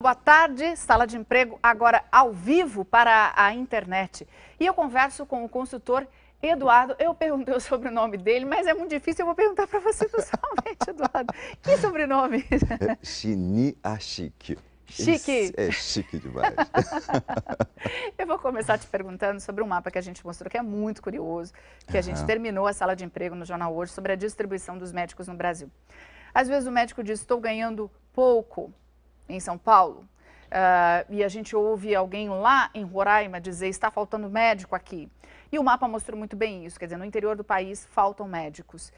Boa tarde, Sala de Emprego agora ao vivo para a internet. E eu converso com o consultor Eduardo. Eu perguntei o sobrenome dele, mas é muito difícil, eu vou perguntar para você pessoalmente, Eduardo. Que sobrenome? Chiniachiki. Chique. É chique demais. Eu vou começar te perguntando sobre um mapa que a gente mostrou, que é muito curioso, que a gente terminou a Sala de Emprego no Jornal Hoje, sobre a distribuição dos médicos no Brasil. Às vezes o médico diz, estou ganhando pouco em São Paulo, e a gente ouve alguém lá em Roraima dizer, está faltando médico aqui. E o mapa mostrou muito bem isso, quer dizer, no interior do país faltam médicos.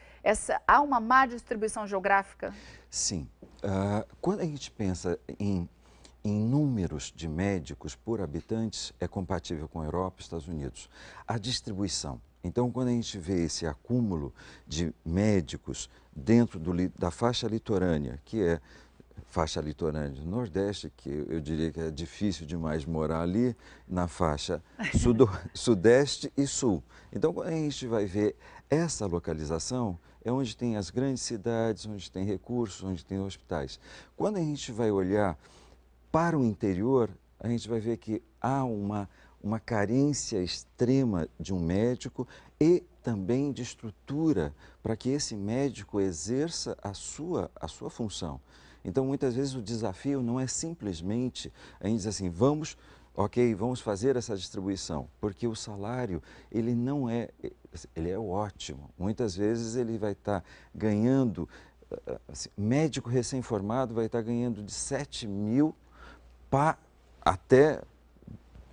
Há uma má distribuição geográfica? Sim. Quando a gente pensa em números de médicos por habitantes, é compatível com a Europa e Estados Unidos. A distribuição. Então, quando a gente vê esse acúmulo de médicos dentro da faixa litorânea, que é faixa litorânea do Nordeste, que eu diria que é difícil demais morar ali, na faixa Sudeste e Sul. Então, quando a gente vai ver essa localização, é onde tem as grandes cidades, onde tem recursos, onde tem hospitais. Quando a gente vai olhar para o interior, a gente vai ver que há uma carência extrema de um médico e também de estrutura para que esse médico exerça a sua função. Então, muitas vezes o desafio não é simplesmente a gente dizer assim, vamos fazer essa distribuição, porque o salário, ele é ótimo. Muitas vezes ele vai estar ganhando, assim, médico recém-formado vai estar ganhando de 7 mil até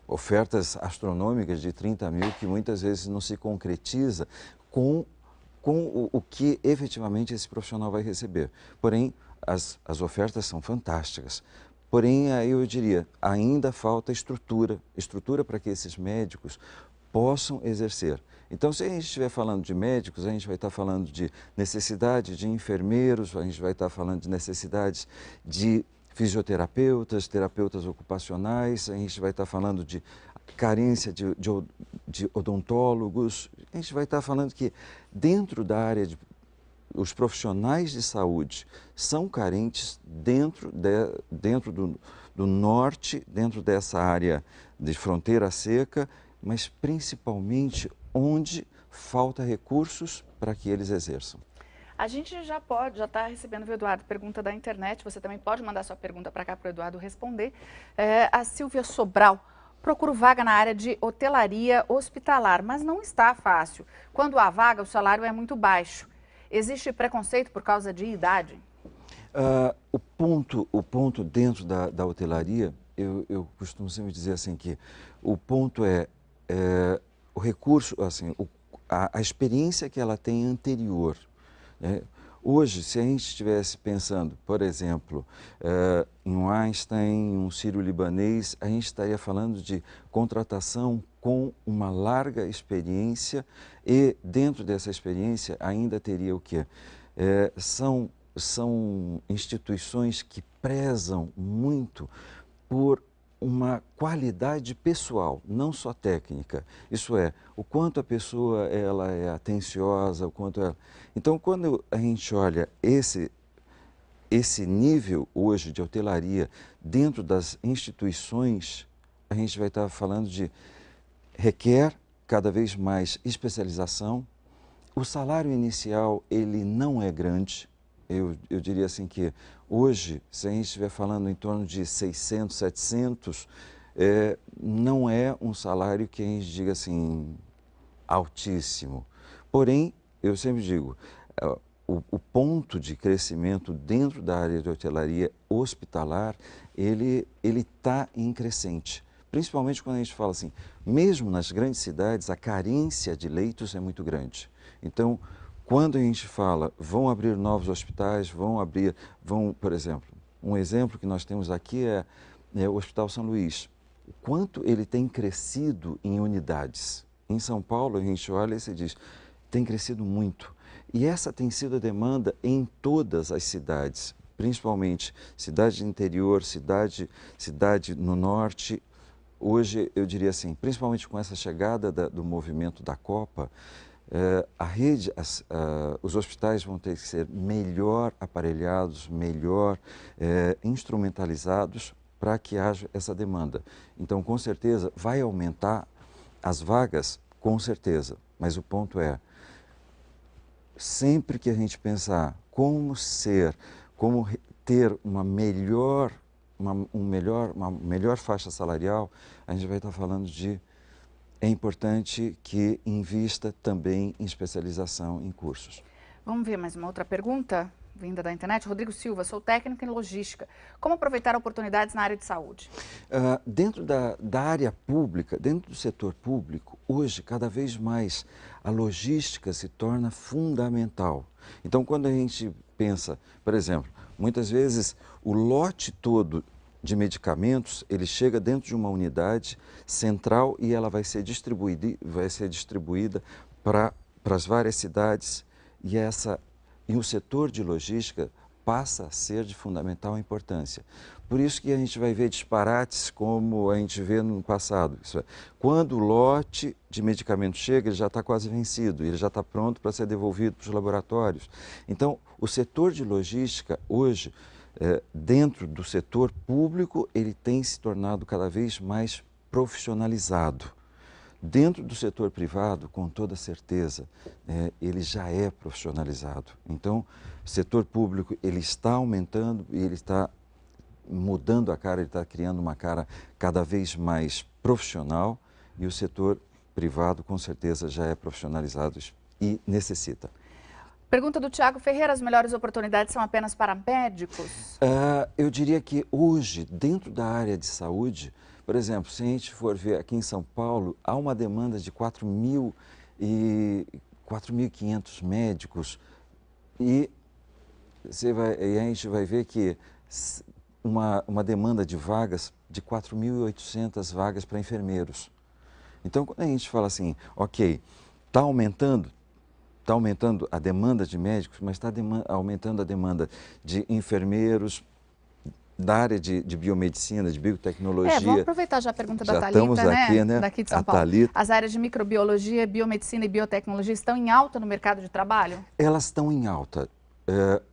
ofertas astronômicas de 30 mil, que muitas vezes não se concretiza com o que efetivamente esse profissional vai receber. Porém, as ofertas são fantásticas. Porém, aí eu diria, ainda falta estrutura para que esses médicos possam exercer. Então, se a gente estiver falando de médicos, a gente vai estar falando de necessidade de enfermeiros, a gente vai estar falando de necessidades de fisioterapeutas, terapeutas ocupacionais, a gente vai estar falando de carência de odontólogos, a gente vai estar falando que dentro da área os profissionais de saúde são carentes dentro do norte, dentro dessa área de fronteira seca, mas principalmente onde falta recursos para que eles exerçam. A gente já está recebendo, viu, Eduardo, pergunta da internet, você também pode mandar sua pergunta para cá para o Eduardo responder. A Silvia Sobral, procuro vaga na área de hotelaria hospitalar, mas não está fácil. Quando há vaga, o salário é muito baixo. Existe preconceito por causa de idade? O ponto dentro da hotelaria, eu costumo sempre dizer assim que o ponto é o recurso, assim, a experiência que ela tem anterior. Hoje, se a gente estivesse pensando, por exemplo, em um Einstein, em um sírio-libanês, a gente estaria falando de contratação com uma larga experiência e dentro dessa experiência ainda teria o quê? São instituições que prezam muito por uma qualidade pessoal, não só técnica. Isso é, o quanto a pessoa ela é atenciosa, o quanto ela... Então, quando a gente olha esse nível hoje de hotelaria dentro das instituições, a gente vai estar falando de requer cada vez mais especialização. O salário inicial, ele não é grande. Eu diria assim que hoje, se a gente estiver falando em torno de 600, 700, não é um salário que a gente diga assim, altíssimo. Porém, eu sempre digo, o ponto de crescimento dentro da área de hotelaria hospitalar, ele está em crescente. Principalmente quando a gente fala assim, mesmo nas grandes cidades, a carência de leitos é muito grande. Então, quando a gente fala, vão abrir novos hospitais, por exemplo, um exemplo que nós temos aqui é o Hospital São Luís. O quanto ele tem crescido em unidades. Em São Paulo, a gente olha e se diz, tem crescido muito. E essa tem sido a demanda em todas as cidades, principalmente cidade de interior, cidade no norte. Hoje, eu diria assim, principalmente com essa chegada do movimento da Copa, os hospitais vão ter que ser melhor aparelhados, melhor instrumentalizados para que haja essa demanda. Então, com certeza, vai aumentar as vagas, com certeza, mas o ponto é, sempre que a gente pensar como ter uma melhor faixa salarial, a gente vai estar falando de, é importante que invista também em especialização em cursos. Vamos ver mais uma outra pergunta, vinda da internet. Rodrigo Silva, sou técnico em logística. Como aproveitar oportunidades na área de saúde? Dentro da área pública, dentro do setor público, hoje, cada vez mais, a logística se torna fundamental. Então, quando a gente pensa, por exemplo, muitas vezes o lote todo de medicamentos, ele chega dentro de uma unidade central e ela vai ser distribuída para as várias cidades e o setor de logística passa a ser de fundamental importância. Por isso que a gente vai ver disparates como a gente vê no passado. Isso é, quando o lote de medicamento chega, ele já está quase vencido, ele já está pronto para ser devolvido para os laboratórios. Então, o setor de logística hoje, dentro do setor público, ele tem se tornado cada vez mais profissionalizado. Dentro do setor privado, com toda certeza, ele já é profissionalizado. Então, o setor público ele está aumentando e ele está mudando a cara, ele está criando uma cara cada vez mais profissional e o setor privado, com certeza, já é profissionalizado e necessita. Pergunta do Tiago Ferreira, as melhores oportunidades são apenas para médicos? Eu diria que hoje, dentro da área de saúde, por exemplo, se a gente for ver aqui em São Paulo, há uma demanda de 4.500 médicos e a gente vai ver que uma demanda de vagas de 4.800 vagas para enfermeiros. Então, quando a gente fala assim, ok, está aumentando a demanda de médicos, mas está aumentando a demanda de enfermeiros, da área de biomedicina, de biotecnologia. Vamos aproveitar já a pergunta da Thalita, estamos aqui, né? Daqui de São Paulo. Thalita. As áreas de microbiologia, biomedicina e biotecnologia estão em alta no mercado de trabalho? Elas estão em alta.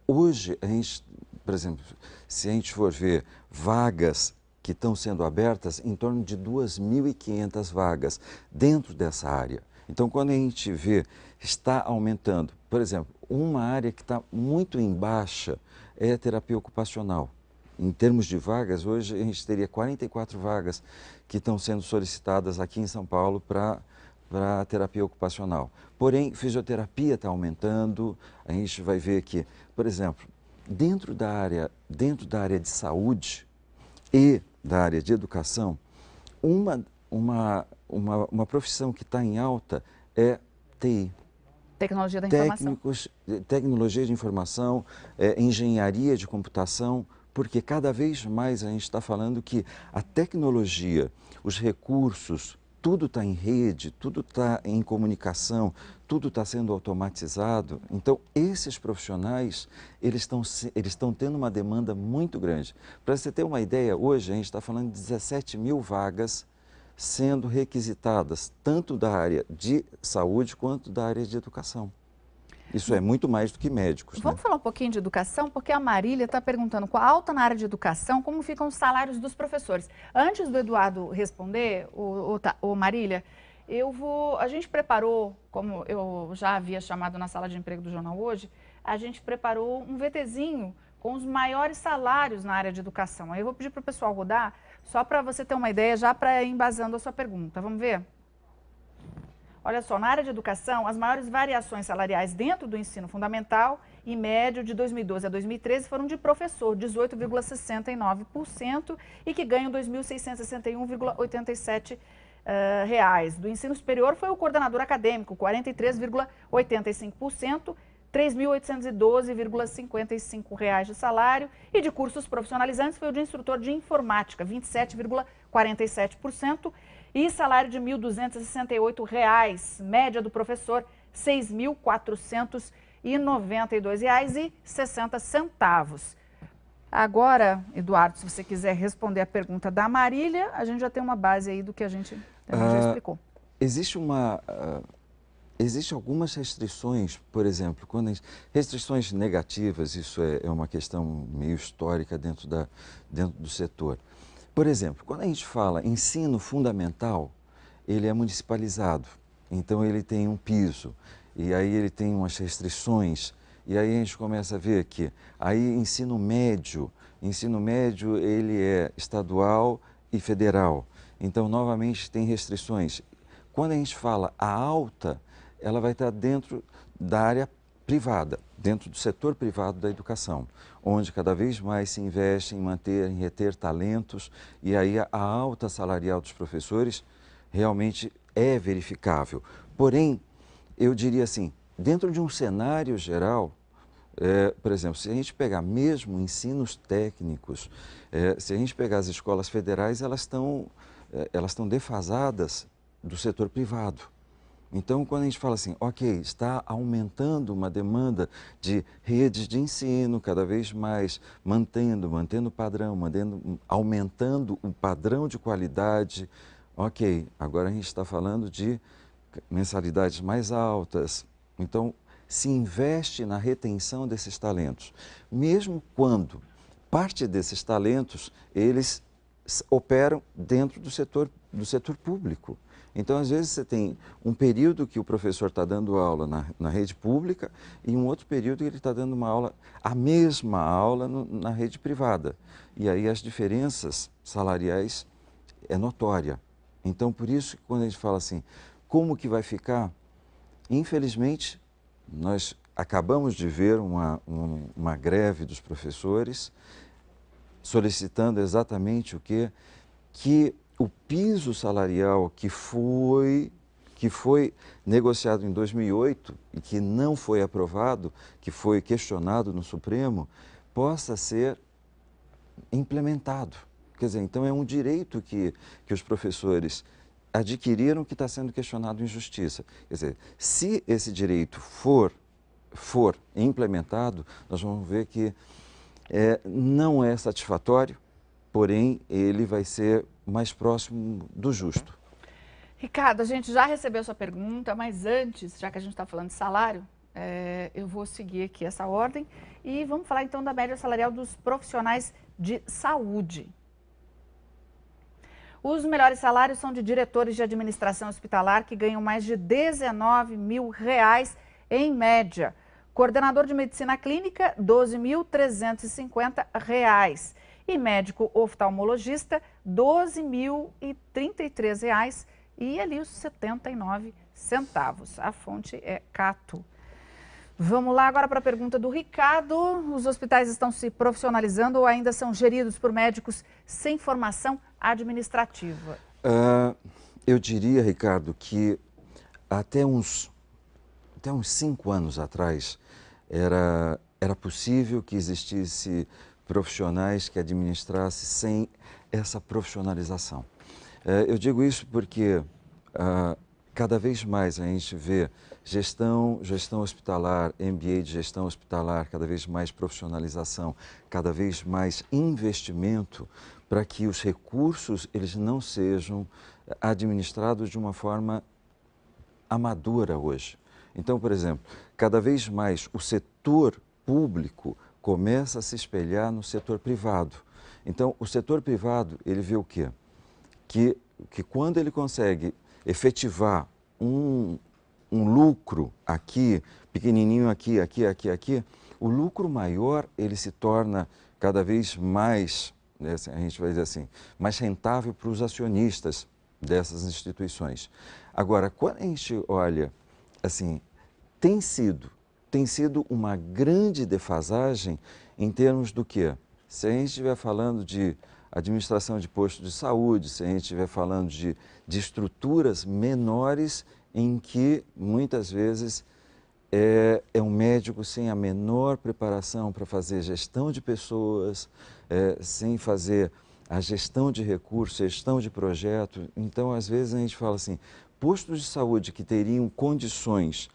Hoje, a gente, por exemplo, se a gente for ver vagas que estão sendo abertas, em torno de 2.500 vagas dentro dessa área. Então, quando a gente vê, está aumentando. Por exemplo, uma área que está muito em baixa é a terapia ocupacional. Em termos de vagas, hoje a gente teria 44 vagas que estão sendo solicitadas aqui em São Paulo para a terapia ocupacional. Porém, fisioterapia está aumentando, a gente vai ver que, por exemplo, dentro da área de saúde e da área de educação, uma profissão que está em alta é TI. Tecnologia da informação. Tecnologia de informação, engenharia de computação, porque cada vez mais a gente está falando que a tecnologia, os recursos, tudo está em rede, tudo está em comunicação, tudo está sendo automatizado. Então, esses profissionais, eles estão tendo uma demanda muito grande. Para você ter uma ideia, hoje a gente está falando de 17.000 vagas sendo requisitadas, tanto da área de saúde quanto da área de educação. Isso é muito mais do que médicos. Vamos falar um pouquinho de educação, porque a Marília está perguntando, com a alta na área de educação, como ficam os salários dos professores. Antes do Eduardo responder, Marília, a gente preparou, como eu já havia chamado na sala de emprego do Jornal Hoje, a gente preparou um VTzinho com os maiores salários na área de educação. Aí eu vou pedir para o pessoal rodar, só para você ter uma ideia, já para ir embasando a sua pergunta. Vamos ver? Olha só, na área de educação, as maiores variações salariais dentro do ensino fundamental e médio de 2012 a 2013 foram de professor, 18,69%, e que ganham R$ 2.661,87. Do ensino superior foi o coordenador acadêmico, 43,85%, R$ 3.812,55 de salário, e de cursos profissionalizantes foi o de instrutor de informática, 27,47%, e salário de R$ 1.268, média do professor, R$ 6.492,60. Agora, Eduardo, se você quiser responder a pergunta da Marília, a gente já tem uma base aí do que a gente já explicou. Existem algumas restrições, por exemplo, restrições negativas, isso é uma questão meio histórica dentro do setor. Por exemplo, quando a gente fala ensino fundamental, ele é municipalizado, então ele tem um piso, e aí ele tem umas restrições, e aí a gente começa a ver que aí ensino médio ele é estadual e federal, então novamente tem restrições. Quando a gente fala a alta, ela vai estar dentro da área privada, dentro do setor privado da educação, onde cada vez mais se investe em manter, em reter talentos, e aí a alta salarial dos professores realmente é verificável. Porém, eu diria assim, dentro de um cenário geral, por exemplo, se a gente pegar mesmo ensinos técnicos, se a gente pegar as escolas federais, elas estão defasadas do setor privado. Então, quando a gente fala assim, ok, está aumentando uma demanda de redes de ensino, cada vez mais mantendo o padrão, aumentando o padrão de qualidade, ok, agora a gente está falando de mensalidades mais altas. Então, se investe na retenção desses talentos, mesmo quando parte desses talentos, eles operam dentro do setor público. Então, às vezes, você tem um período que o professor está dando aula na rede pública e um outro período que ele está dando a mesma aula na rede privada. E aí as diferenças salariais é notória. Então, por isso, quando a gente fala assim, como que vai ficar? Infelizmente, nós acabamos de ver uma greve dos professores solicitando exatamente o quê? Que o piso salarial que foi negociado em 2008 e que não foi aprovado, que foi questionado no Supremo, possa ser implementado. Quer dizer, então é um direito que os professores adquiriram que está sendo questionado em justiça. Quer dizer, se esse direito for implementado, nós vamos ver que não é satisfatório, porém ele vai ser mais próximo do justo. Ricardo, a gente já recebeu sua pergunta, mas antes, já que a gente está falando de salário, eu vou seguir aqui essa ordem e vamos falar então da média salarial dos profissionais de saúde. Os melhores salários são de diretores de administração hospitalar que ganham mais de R$19 mil em média. Coordenador de medicina clínica, R$ 12.350. E médico oftalmologista, R$ 12.033 e ali os 79 centavos. A fonte é Cato. Vamos lá agora para a pergunta do Ricardo. Os hospitais estão se profissionalizando ou ainda são geridos por médicos sem formação administrativa? Eu diria, Ricardo, que até uns 5 anos atrás era possível que existisse profissionais que administrassem sem essa profissionalização. Eu digo isso porque cada vez mais a gente vê gestão hospitalar, MBA de gestão hospitalar, cada vez mais profissionalização, cada vez mais investimento para que os recursos eles não sejam administrados de uma forma amadora hoje. Então, por exemplo, cada vez mais o setor público começa a se espelhar no setor privado. Então, o setor privado, ele vê o quê? Que quando ele consegue efetivar um lucro aqui, pequenininho aqui, o lucro maior, ele se torna cada vez mais, a gente vai dizer assim, mais rentável para os acionistas dessas instituições. Agora, quando a gente olha, assim, tem sido uma grande defasagem em termos do quê? Se a gente estiver falando de administração de postos de saúde, se a gente estiver falando de estruturas menores em que muitas vezes é um médico sem a menor preparação para fazer gestão de pessoas, sem fazer a gestão de recursos, gestão de projeto. Então, às vezes a gente fala assim, postos de saúde que teriam condições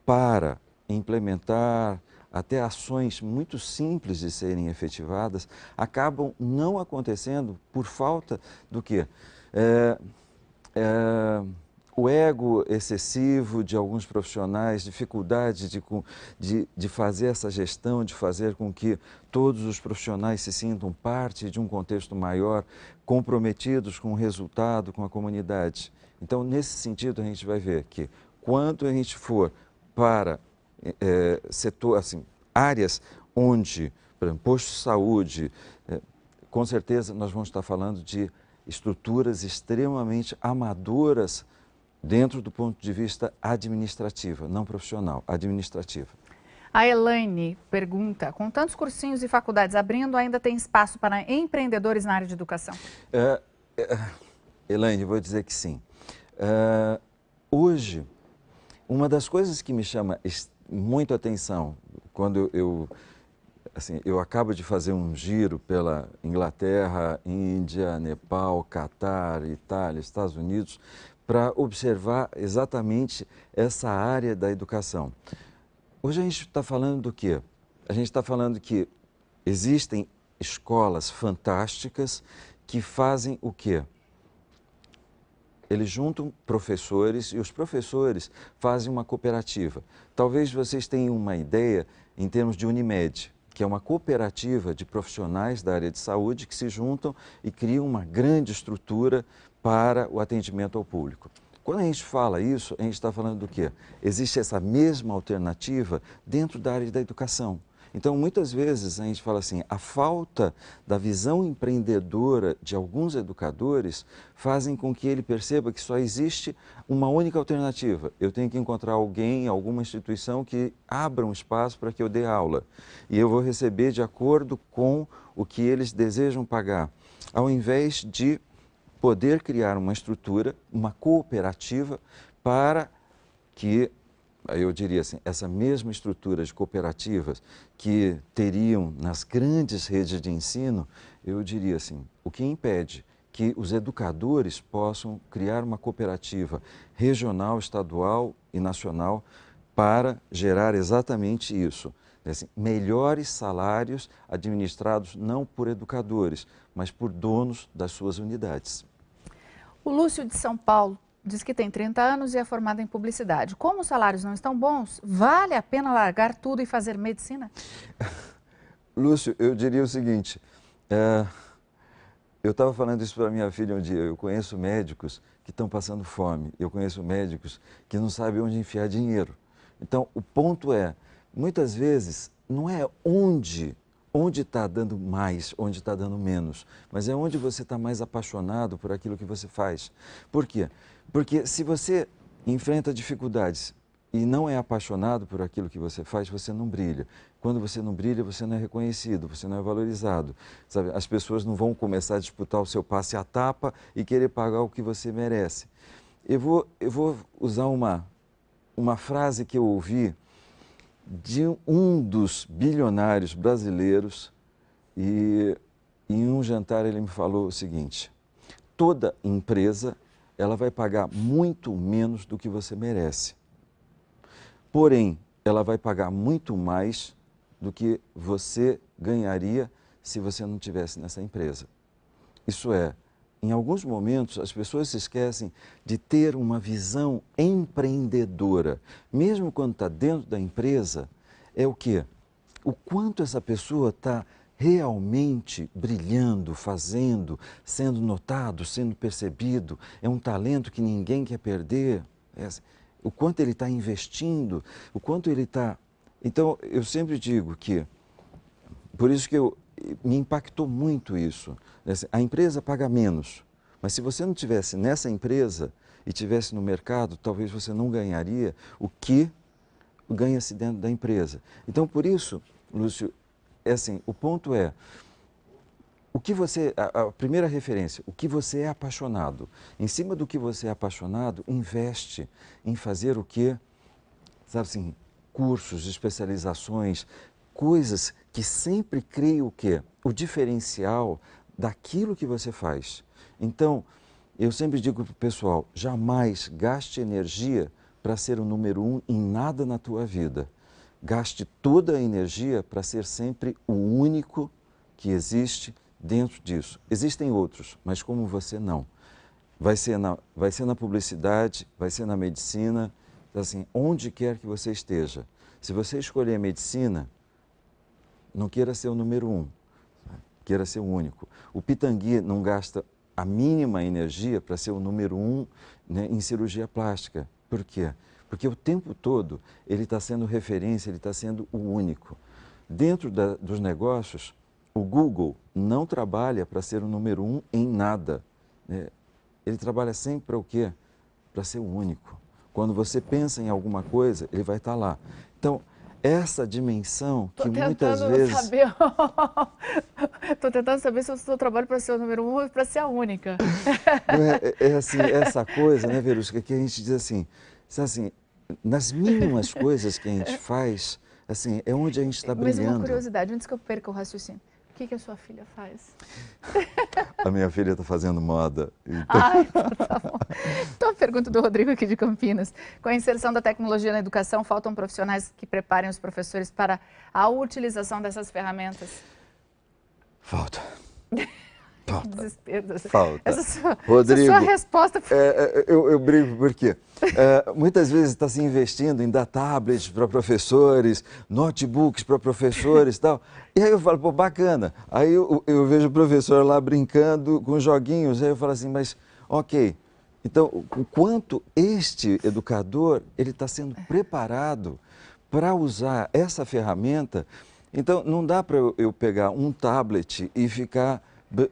para implementar até ações muito simples de serem efetivadas, acabam não acontecendo por falta do quê? o ego excessivo de alguns profissionais, dificuldade de fazer essa gestão, de fazer com que todos os profissionais se sintam parte de um contexto maior, comprometidos com o resultado, com a comunidade. Então, nesse sentido, a gente vai ver que quanto a gente for para setor, assim, áreas onde, por exemplo, posto de saúde, com certeza nós vamos estar falando de estruturas extremamente amadoras dentro do ponto de vista administrativo, não profissional, administrativo. A Elaine pergunta, com tantos cursinhos e faculdades abrindo, ainda tem espaço para empreendedores na área de educação? Elaine, vou dizer que sim. Hoje, uma das coisas que me chama muito atenção, quando eu acabo de fazer um giro pela Inglaterra, Índia, Nepal, Catar, Itália, Estados Unidos, para observar exatamente essa área da educação. Hoje a gente está falando do quê? A gente está falando que existem escolas fantásticas que fazem o quê? Eles juntam professores e os professores fazem uma cooperativa. Talvez vocês tenham uma ideia em termos de Unimed, que é uma cooperativa de profissionais da área de saúde que se juntam e criam uma grande estrutura para o atendimento ao público. Quando a gente fala isso, a gente está falando do quê? Existe essa mesma alternativa dentro da área da educação. Então, muitas vezes a gente fala assim, a falta da visão empreendedora de alguns educadores fazem com que ele perceba que só existe uma única alternativa. Eu tenho que encontrar alguém, alguma instituição que abra um espaço para que eu dê aula. E eu vou receber de acordo com o que eles desejam pagar, ao invés de poder criar uma estrutura, uma cooperativa para que, eu diria assim, essa mesma estrutura de cooperativas que teriam nas grandes redes de ensino, eu diria assim, o que impede que os educadores possam criar uma cooperativa regional, estadual e nacional para gerar exatamente isso. Assim, melhores salários administrados não por educadores, mas por donos das suas unidades. O Lúcio de São Paulo diz que tem 30 anos e é formado em publicidade. Como os salários não estão bons, vale a pena largar tudo e fazer medicina? Lúcio, eu diria o seguinte, eu estava falando isso para minha filha um dia, eu conheço médicos que estão passando fome, eu conheço médicos que não sabem onde enfiar dinheiro. Então, o ponto é, muitas vezes, não é onde está dando mais, onde está dando menos, mas é onde você está mais apaixonado por aquilo que você faz. Por quê? Porque se você enfrenta dificuldades e não é apaixonado por aquilo que você faz, você não brilha. Quando você não brilha, você não é reconhecido, você não é valorizado. Sabe? As pessoas não vão começar a disputar o seu passe à tapa e querer pagar o que você merece. Eu vou usar uma frase que eu ouvi de um dos bilionários brasileiros e em um jantar ele me falou o seguinte, toda empresa ela vai pagar muito menos do que você merece, porém ela vai pagar muito mais do que você ganharia se você não estivesse nessa empresa. Isso é, em alguns momentos, as pessoas se esquecem de ter uma visão empreendedora. Mesmo quando está dentro da empresa, é o quê? O quanto essa pessoa está realmente brilhando, fazendo, sendo notado, sendo percebido. É um talento que ninguém quer perder. O quanto ele está investindo, o quanto ele está... Então, eu sempre digo que, por isso que me impactou muito isso. A empresa paga menos, mas se você não estivesse nessa empresa e estivesse no mercado, talvez você não ganharia o que ganha-se dentro da empresa. Então, por isso, Lúcio, o ponto é, a primeira referência, o que você é apaixonado. Em cima do que você é apaixonado, investe em fazer o quê? Sabe assim, cursos, especializações, coisas que sempre criem o quê? O diferencial daquilo que você faz. Então, eu sempre digo para o pessoal, jamais gaste energia para ser o número 1 em nada na tua vida. Gaste toda a energia para ser sempre o único que existe dentro disso. Existem outros, mas como você não. vai ser na publicidade, vai ser na medicina, assim, onde quer que você esteja. Se você escolher medicina, não queira ser o número 1, queira ser o único. O Pitangui não gasta a mínima energia para ser o número 1, né, em cirurgia plástica. Por quê? Porque o tempo todo ele está sendo referência, ele está sendo o único. Dentro dos negócios, o Google não trabalha para ser o número 1 em nada, né? Ele trabalha sempre para o quê? Para ser o único. Quando você pensa em alguma coisa, ele vai estar lá. Então, essa dimensão que muitas vezes... Estou tentando saber se eu estou trabalho para ser o número 1 ou para ser a única. Assim, essa coisa, né, Verusca, que a gente diz assim, nas mínimas coisas que a gente faz, assim, é onde a gente está brilhando. Mas uma curiosidade, antes que eu perca o raciocínio. O que a sua filha faz? A minha filha está fazendo moda. Então... Então tá bom. Então, a pergunta do Rodrigo aqui de Campinas. Com a inserção da tecnologia na educação, faltam profissionais que preparem os professores para a utilização dessas ferramentas? Falta. Que desespero. Falta. Rodrigo, essa sua resposta foi... eu brigo porque muitas vezes está se investindo em dar tablets para professores, notebooks para professores e tal. E aí eu falo, pô, bacana. Aí eu vejo o professor lá brincando com joguinhos. Aí eu falo assim, mas ok. Então, o quanto este educador ele está sendo preparado para usar essa ferramenta. Então, não dá para eu pegar um tablet e ficar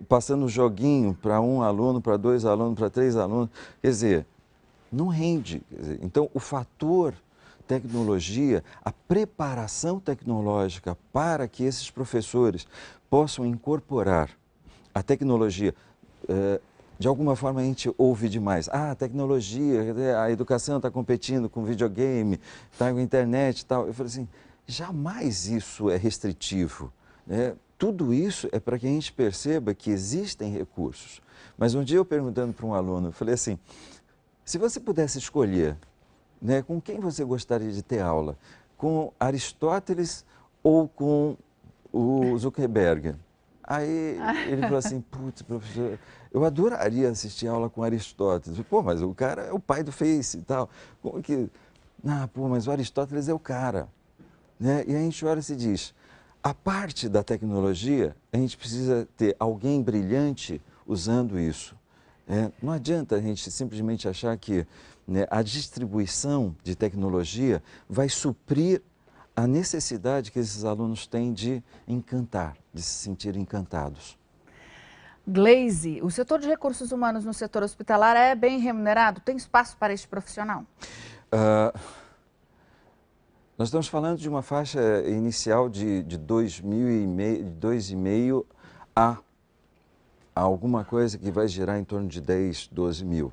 passando joguinho para um aluno, para 2 alunos, para 3 alunos. Quer dizer, não rende. Quer dizer, então, o fator tecnologia, a preparação tecnológica para que esses professores possam incorporar a tecnologia, de alguma forma a gente ouve demais. A tecnologia, a educação está competindo com videogame, está com internet e tal. Eu falei assim, jamais isso é restritivo, né? Tudo isso é para que a gente perceba que existem recursos. Mas um dia eu perguntando para um aluno, eu falei assim, se você pudesse escolher, né, com quem você gostaria de ter aula? Com Aristóteles ou com o Zuckerberg? Aí ele falou assim, putz, professor, eu adoraria assistir aula com Aristóteles. Pô, mas o cara é o pai do Face e tal. Como que... Ah, pô, mas o Aristóteles é o cara. Né? E a gente olha e se diz, a parte da tecnologia, a gente precisa ter alguém brilhante usando isso. Não adianta a gente simplesmente achar que, né, a distribuição de tecnologia vai suprir a necessidade que esses alunos têm de encantar, de se sentir encantados. Gleise, o setor de recursos humanos no setor hospitalar é bem remunerado? Tem espaço para este profissional? Nós estamos falando de uma faixa inicial de 2,5 a alguma coisa que vai girar em torno de 10, 12 mil.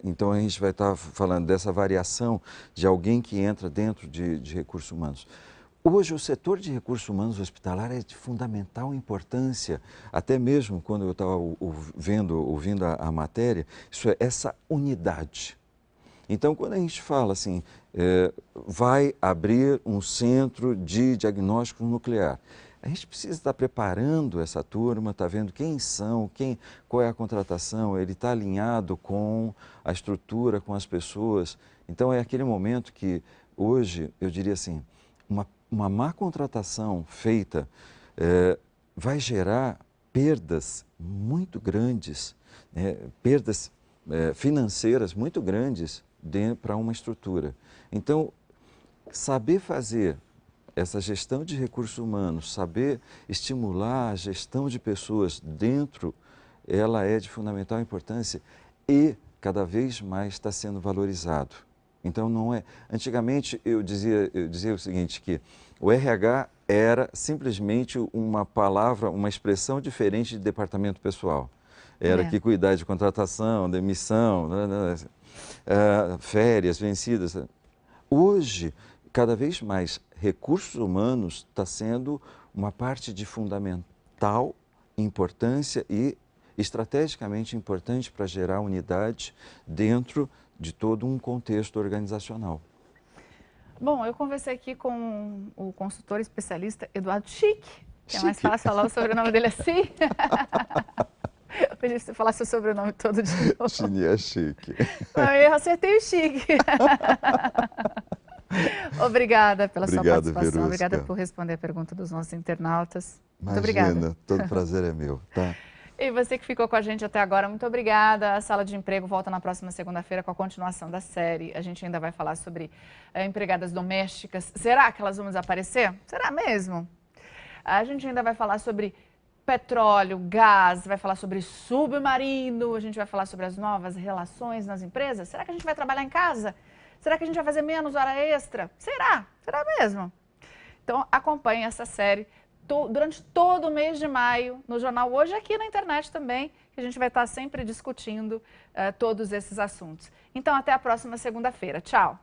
Então, a gente vai estar falando dessa variação de alguém que entra dentro de recursos humanos. Hoje, o setor de recursos humanos hospitalar é de fundamental importância, até mesmo quando eu estava ouvindo a matéria, isso é essa unidade. Então, quando a gente fala assim, vai abrir um centro de diagnóstico nuclear, a gente precisa estar preparando essa turma, estar vendo quem são, qual é a contratação, ele está alinhado com a estrutura, com as pessoas. Então, é aquele momento que, hoje, eu diria assim, uma má contratação feita vai gerar perdas muito grandes, perdas financeiras muito grandes para uma estrutura. Então, saber fazer essa gestão de recursos humanos, saber estimular a gestão de pessoas dentro, ela é de fundamental importância e cada vez mais está sendo valorizado. Então, não é... Antigamente, eu dizia o seguinte, que o RH era simplesmente uma palavra, uma expressão diferente de departamento pessoal. Era que cuidar de contratação, demissão, férias vencidas. Hoje, cada vez mais, recursos humanos está sendo uma parte de fundamental importância e estrategicamente importante para gerar unidade dentro de todo um contexto organizacional. Bom, eu conversei aqui com o consultor especialista Eduardo Chique, que é mais fácil falar o sobrenome dele assim. Pedi pra você falar seu sobrenome todo de novo. Chini chique. Eu acertei o chique. Obrigada pela sua participação. Verusca. Obrigada por responder a pergunta dos nossos internautas. Muito Imagina, obrigada. todo prazer é meu, tá? E você que ficou com a gente até agora, muito obrigada. A Sala de Emprego volta na próxima segunda-feira com a continuação da série. A gente ainda vai falar sobre empregadas domésticas. Será que elas vão desaparecer? Será mesmo? A gente ainda vai falar sobre petróleo, gás, vai falar sobre submarino, a gente vai falar sobre as novas relações nas empresas. Será que a gente vai trabalhar em casa? Será que a gente vai fazer menos hora extra? Será? Será mesmo? Então acompanhe essa série durante todo o mês de maio, no Jornal Hoje, aqui na internet também, que a gente vai estar sempre discutindo todos esses assuntos. Então, até a próxima segunda-feira. Tchau!